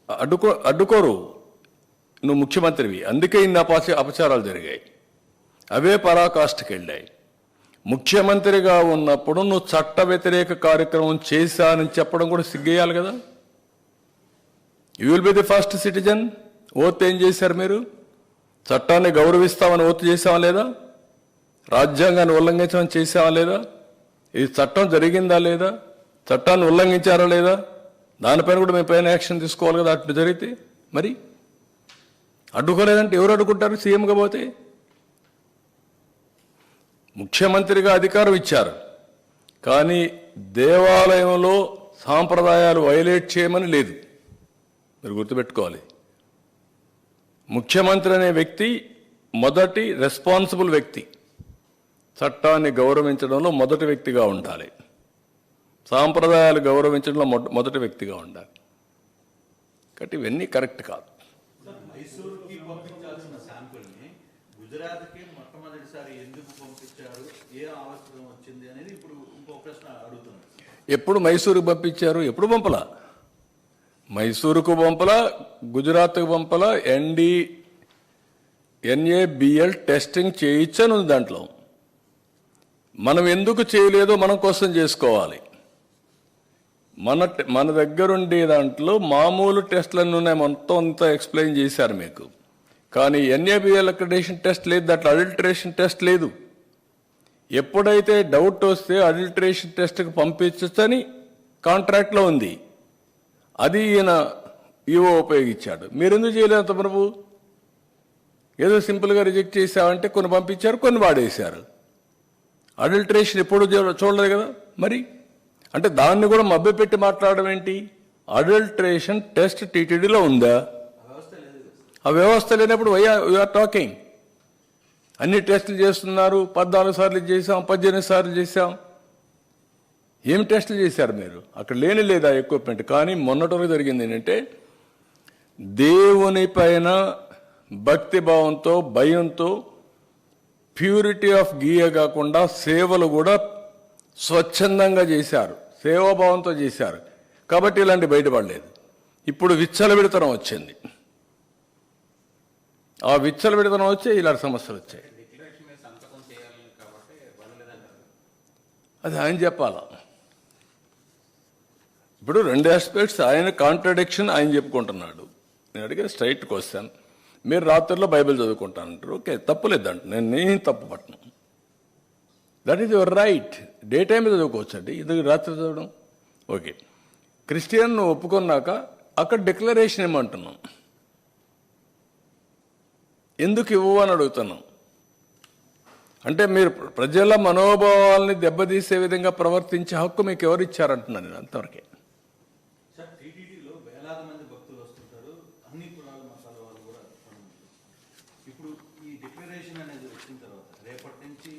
అడ్డుకోరు. నువ్వు ముఖ్యమంత్రివి, అందుకే ఇన్ని అపచారాలు జరిగాయి. అవే పరాకాష్ఠకి వెళ్ళాయి. ముఖ్యమంత్రిగా ఉన్నప్పుడు నువ్వు చట్ట వ్యతిరేక కార్యక్రమం చేశానని చెప్పడం కూడా సిగ్గేయాలి కదా. You will be the first citizen. Oath ఏం చేశారు మీరు? చట్టాన్ని గౌరవిస్తామని ఓత్ చేసావా లేదా? రాజ్యాంగాన్ని ఉల్లంఘించమని చేసావా లేదా? ఇది చట్టం జరిగిందా లేదా? చట్టాన్ని ఉల్లంఘించారా లేదా? దానిపైన కూడా మీ పైన యాక్షన్ తీసుకోవాలి కదా. అటు జరిగితే మరి అడ్డుకోలేదంటే ఎవరు అడ్డుకుంటారు? సీఎంగా పోతే ముఖ్యమంత్రిగా అధికారం ఇచ్చారు, కానీ దేవాలయంలో సాంప్రదాయాలు వైలేట్ చేయమని లేదు. మీరు గుర్తుపెట్టుకోవాలి. ముఖ్యమంత్రి అనే వ్యక్తి మొదటి రెస్పాన్సిబుల్ వ్యక్తి. చట్టాన్ని గౌరవించడంలో మొదటి వ్యక్తిగా ఉండాలి. సాంప్రదాయాలు గౌరవించడంలో మొదటి వ్యక్తిగా ఉండాలి. కాబట్టి ఇవన్నీ కరెక్ట్ కాదు. మైసూరుకి పంపించాల్సిన శాంపుల్ని గుజరాత్కి మొట్టమొదటిసారి ఎందుకు పంపించారు, ఏ అవసరం వచ్చింది అనేది ఇప్పుడు ఇంకో ప్రశ్న అడుగుతున్నారు. ఎప్పుడు మైసూరుకు పంపించారు? ఎప్పుడు పంపలా. మైసూరుకు పంపలా, గుజరాత్కు పంపలా. NABL టెస్టింగ్ చేయించను దాంట్లో. మనం ఎందుకు చేయలేదో మనం కోసం చేసుకోవాలి. మన దగ్గరుండే దాంట్లో మామూలు టెస్టులన్నీ ఉన్నాయి, మొత్తం అంతా ఎక్స్ప్లెయిన్ చేశారు మీకు. కానీ NABL అక్రిడేషన్ టెస్ట్ లేదు, దాంట్లో అడల్టరేషన్ టెస్ట్ లేదు. ఎప్పుడైతే డౌట్ వస్తే అడల్టరేషన్ టెస్ట్కి పంపించని కాంట్రాక్ట్లో ఉంది, అది ఈయన ఈవో ఉపయోగించాడు. మీరెందుకు చేయలేదు అంత ప్రభు? ఏదో సింపుల్గా రిజెక్ట్ చేశామంటే కొన్ని పంపించారు, కొన్ని వాడేశారు. అడల్టరేషన్ ఎప్పుడు చూడలేదు కదా. మరి అంటే దాన్ని కూడా మభ్యపెట్టి మాట్లాడడం ఏంటి? అడల్టరేషన్ టెస్ట్ టీటీడీలో ఉందా? ఆ వ్యవస్థ లేనప్పుడు వీఆర్ టాకింగ్. అన్ని టెస్టులు చేస్తున్నారు. 14 సార్లు చేశాం, 18 సార్లు చేశాం. ఏం టెస్టులు చేశారు మీరు? అక్కడ లేదా ఎక్విప్మెంట్. కానీ మొన్నటి జరిగింది ఏంటంటే, దేవుని పైన భక్తి భావంతో, భయంతో, ప్యూరిటీ ఆఫ్ గీయ కాకుండా సేవలు కూడా స్వచ్ఛందంగా చేశారు, సేవాభావంతో చేశారు. కాబట్టి ఇలాంటి బయటపడలేదు. ఇప్పుడు విచ్చలవిడితనం వచ్చింది. ఆ విచ్చలవిడితనం వచ్చి ఇలాంటి సమస్యలు వచ్చాయి. అది ఆయన చెప్పాలా. ఇప్పుడు 2 ఆస్పెక్ట్స్. ఆయన కాంట్రడిక్షన్ ఆయన చెప్పుకుంటున్నాడు. నేను అడిగే స్ట్రైట్ క్వశ్చన్. మీరు రాత్రిలో బైబిల్ చదువుకుంటానంటారు, ఓకే, తప్పులేదంట. నేను తప్పు పట్టను. That is your right. Day time చదువుకోవచ్చండి, ఇది రాత్రి చదవడం ఓకే. క్రిస్టియన్ ఒప్పుకున్నాక అక్కడ డిక్లరేషన్ ఏమంటున్నాం, ఎందుకు ఇవ్వు అని అడుగుతున్నాం. అంటే మీరు ప్రజల మనోభావాల్ని దెబ్బతీసే విధంగా ప్రవర్తించే హక్కు మీకు ఎవరు ఇచ్చారంటున్నాను నేను. అంతవరకే. సార్, టీటీడీలో వేలాది మంది భక్తులు వస్తుంటారు, అన్ని కులాల మతాల వాళ్ళు కూడా. ఇప్పుడు ఈ డిక్లరేషన్ అనేది వచ్చిన తర్వాత రేపటి నుంచి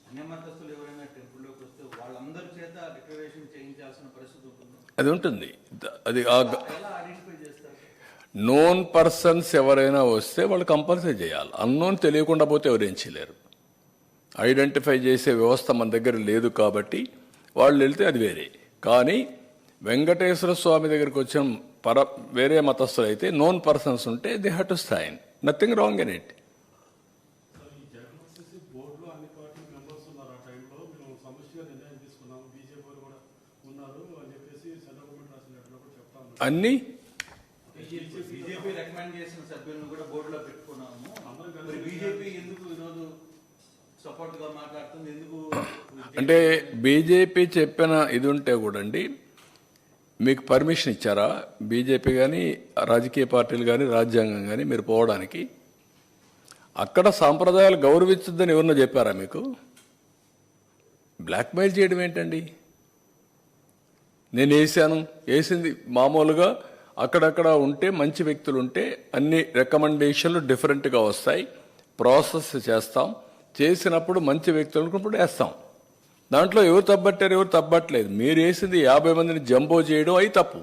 అన్య మతస్థులు ఎవరైనా టెంపుల్లోకి వస్తే వాళ్ళందరి చేత డిక్లరేషన్ చేయించాల్సిన పరిస్థితి ఉంటుంది. అది ఉంటుంది. అది ఎలా ఐడెంటిఫై చేస్తారు? నోన్ పర్సన్స్ ఎవరైనా వస్తే వాళ్ళు కంపల్సరీ చేయాలి. అన్నోన్ తెలియకుండా పోతే ఎవరేం చేయలేరు. ఐడెంటిఫై చేసే వ్యవస్థ మన దగ్గర లేదు కాబట్టి వాళ్ళు వెళ్తే అది వేరే. కానీ వెంకటేశ్వర స్వామి దగ్గరికి వచ్చిన వేరే మతస్థులు అయితే నోన్ పర్సన్స్ ఉంటే they have to sign. Nothing wrong in it. అన్నీ బీజేపీ రికమెండ్ చేసిన సభ్యులను కూడా బోర్డులో పెట్టుకున్నాము. బీజేపీ ఎందుకు ఈరోజు సపోర్ట్ గా మాట్లాడుతుంది? ఎందుకు అంటే బీజేపీ చెప్పిన ఇది ఉంటే కూడా అండి, మీకు పర్మిషన్ ఇచ్చారా బీజేపీ కానీ రాజకీయ పార్టీలు కానీ రాజ్యాంగం కానీ మీరు పోవడానికి? అక్కడ సాంప్రదాయాలు గౌరవించద్దని ఎవరన్నా చెప్పారా మీకు? బ్లాక్మెయిల్ చేయడం ఏంటండి? నేను వేసింది మామూలుగా అక్కడక్కడ ఉంటే మంచి వ్యక్తులు ఉంటే అన్ని రికమెండేషన్లు డిఫరెంట్గా వస్తాయి. ప్రాసెస్ చేస్తాం. చేసినప్పుడు మంచి వ్యక్తులకు వేస్తాం. దాంట్లో ఎవరు తప్పట్టారు, ఎవరు తప్పట్లేదు. మీరు వేసింది 50 మందిని జంబో చేయడం అయి తప్పు.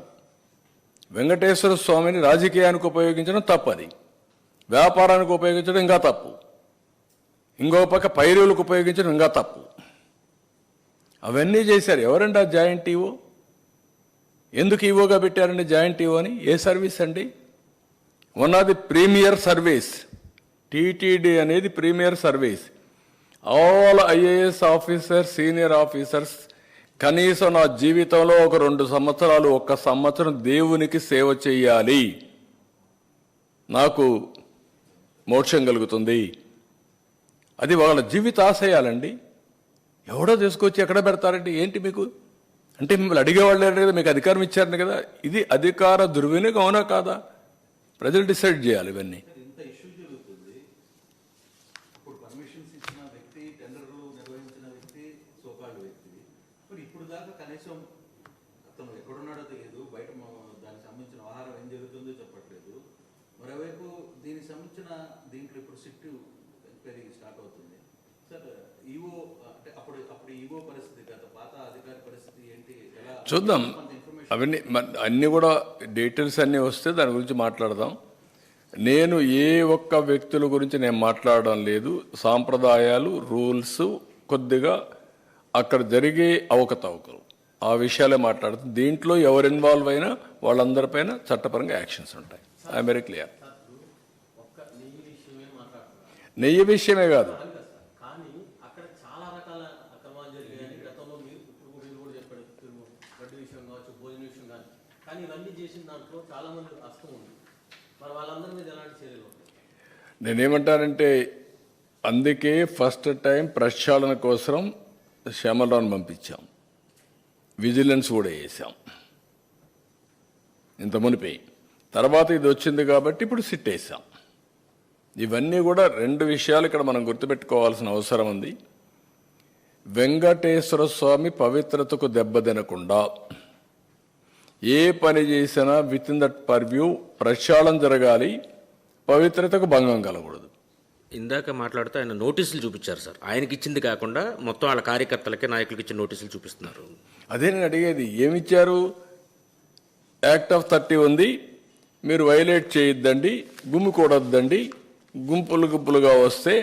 వెంకటేశ్వర స్వామిని రాజకీయానికి ఉపయోగించడం తప్పు. అది వ్యాపారానికి ఉపయోగించడం ఇంకా తప్పు. ఇంకో పక్క పైరువులకు ఉపయోగించడం ఇంకా తప్పు. అవన్నీ చేశారు. ఎవరండి ఆ జాయింట్ ఈవో? ఎందుకు ఈవోగా పెట్టారండి జాయింట్ ఈవో అని? ఏ సర్వీస్ అండి? One of the premier service. TTD అనేది premier service. All IAS officers, senior officers కనీసం నా జీవితంలో ఒక 2 సంవత్సరాలు, 1 సంవత్సరం దేవునికి సేవ చేయాలి, నాకు మోక్షం కలుగుతుంది. అది వాళ్ళ జీవిత ఆశయాలండి. ఎవడో తీసుకొచ్చి ఎక్కడ పెడతారండి? ఏంటి మీకు అంటే మిమ్మల్ని అడిగేవాళ్ళు లేరు కదా, మీకు అధికారం ఇచ్చారని కదా. ఇది అధికార దుర్వినియోగం అవునా కాదా? ప్రజలు డిసైడ్ చేయాలి ఇవన్నీ. ఇంత ఇష్యూ జరుగుతుంది. ఇప్పుడు పర్మిషన్స్ ఇచ్చిన వ్యక్తి, టెండర్లు నిర్వహించిన వ్యక్తి, సోకాల్డ్ వ్యక్తి. మరి ఇప్పుడు దాకా కనీసం అతను ఎక్కడున్నాడో తెలియదు, బయట దానికి సంబంధించిన ఆహారం ఏం జరుగుతుందో చెప్పట్లేదు. మరోవైపు దీనికి సంబంధించిన దీంట్లో ఇప్పుడు సిట్ ఎంక్వైరీ స్టార్ట్ అవుతుంది. సార్ ఈవో అంటే అప్పుడు ఈవో పరిస్థితి, గత పాత అధికారి పరిస్థితి ఏంటి, ఎలా చూద్దాం. అవన్నీ అన్నీ కూడా డీటెయిల్స్ అన్నీ వస్తే దాని గురించి మాట్లాడదాం. నేను ఏ ఒక్క వ్యక్తుల గురించి నేను మాట్లాడడం లేదు. సాంప్రదాయాలు, రూల్స్, కొద్దిగా అక్కడ జరిగే అవకతవకలు, ఆ విషయాలే మాట్లాడుతాం. దీంట్లో ఎవరు ఇన్వాల్వ్ అయినా వాళ్ళందరిపైన చట్టపరంగా యాక్షన్స్ ఉంటాయి. I'm very clear. నెయ్యి విషయమే కాదు, కానీ అక్కడ చాలా రకాల అక్రమాలు జరిగాయని గతంలో మీరు కూడా చెప్పాడు. గడ్డి విషయం కావచ్చు, భోజన విషయం కానీ, కానీ ఇవన్నీ చేసిన దాంట్లో చాలా మంది హస్తం ఉంది. మరి వాళ్ళందరి మీద ఎలాంటి చర్యలు ఉంటాయి? నేనేమంటానంటే అందుకే ఫస్ట్ టైం ప్రక్షాళన కోసం శ్యామలరావును పంపించాం, విజిలెన్స్ కూడా వేసాం ఇంత మునిపి. తర్వాత ఇది వచ్చింది కాబట్టి ఇప్పుడు సిట్ వేసాం. ఇవన్నీ కూడా 2 విషయాలు ఇక్కడ మనం గుర్తుపెట్టుకోవాల్సిన అవసరం ఉంది. వెంకటేశ్వర స్వామి పవిత్రతకు దెబ్బతినకుండా ఏ పని చేసినా విత్ ఇన్ దట్ పర్వ్యూ ప్రక్షాళన జరగాలి, పవిత్రతకు భంగం కలగకూడదు. ఇందాక మాట్లాడుతూ ఆయన నోటీసులు చూపించారు సార్. ఆయనకి ఇచ్చింది కాకుండా మొత్తం వాళ్ళ కార్యకర్తలకి, నాయకులకి ఇచ్చిన నోటీసులు చూపిస్తున్నారు. అదే నేను అడిగేది, ఏమిచ్చారు? యాక్ట్ ఆఫ్ 30 ఉంది, మీరు వైలేట్ చేయొద్దండి, గుమ్మికూడొద్దండి, గుంపులుగా వస్తే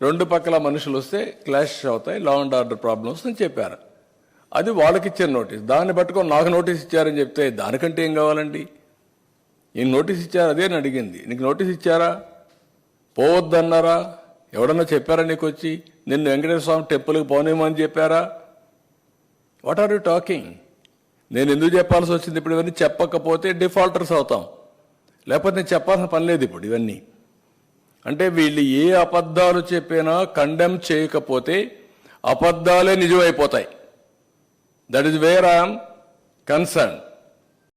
2 పక్కల మనుషులు వస్తే క్లాష్ అవుతాయి, లా అండ్ ఆర్డర్ ప్రాబ్లమ్స్ అని చెప్పారు. అది వాళ్ళకి ఇచ్చిన నోటీస్. దాన్ని పట్టుకొని నాకు నోటీస్ ఇచ్చారని చెప్తే దానికంటే ఏం కావాలండి? ఈయన నోటీస్ ఇచ్చారు, అదే నేను అడిగింది. నీకు నోటీస్ ఇచ్చారా? పోవద్దన్నారా? ఎవడన్నా చెప్పారా నీకు వచ్చి నిన్ను వెంకటేశ్వర స్వామి టెంపుల్కి పోనేమని చెప్పారా? What are you talking? నేను ఎందుకు చెప్పాల్సి వచ్చింది? ఇప్పుడు ఇవన్నీ చెప్పకపోతే డిఫాల్టర్స్ అవుతాం, లేకపోతే నేను చెప్పాల్సిన పని లేదు ఇప్పుడు ఇవన్నీ. అంటే వీళ్ళు ఏ అబద్ధాలు చెప్పినా కండెమ్ చేయకపోతే అబద్ధాలే నిజమైపోతాయి. That is where I'm concern.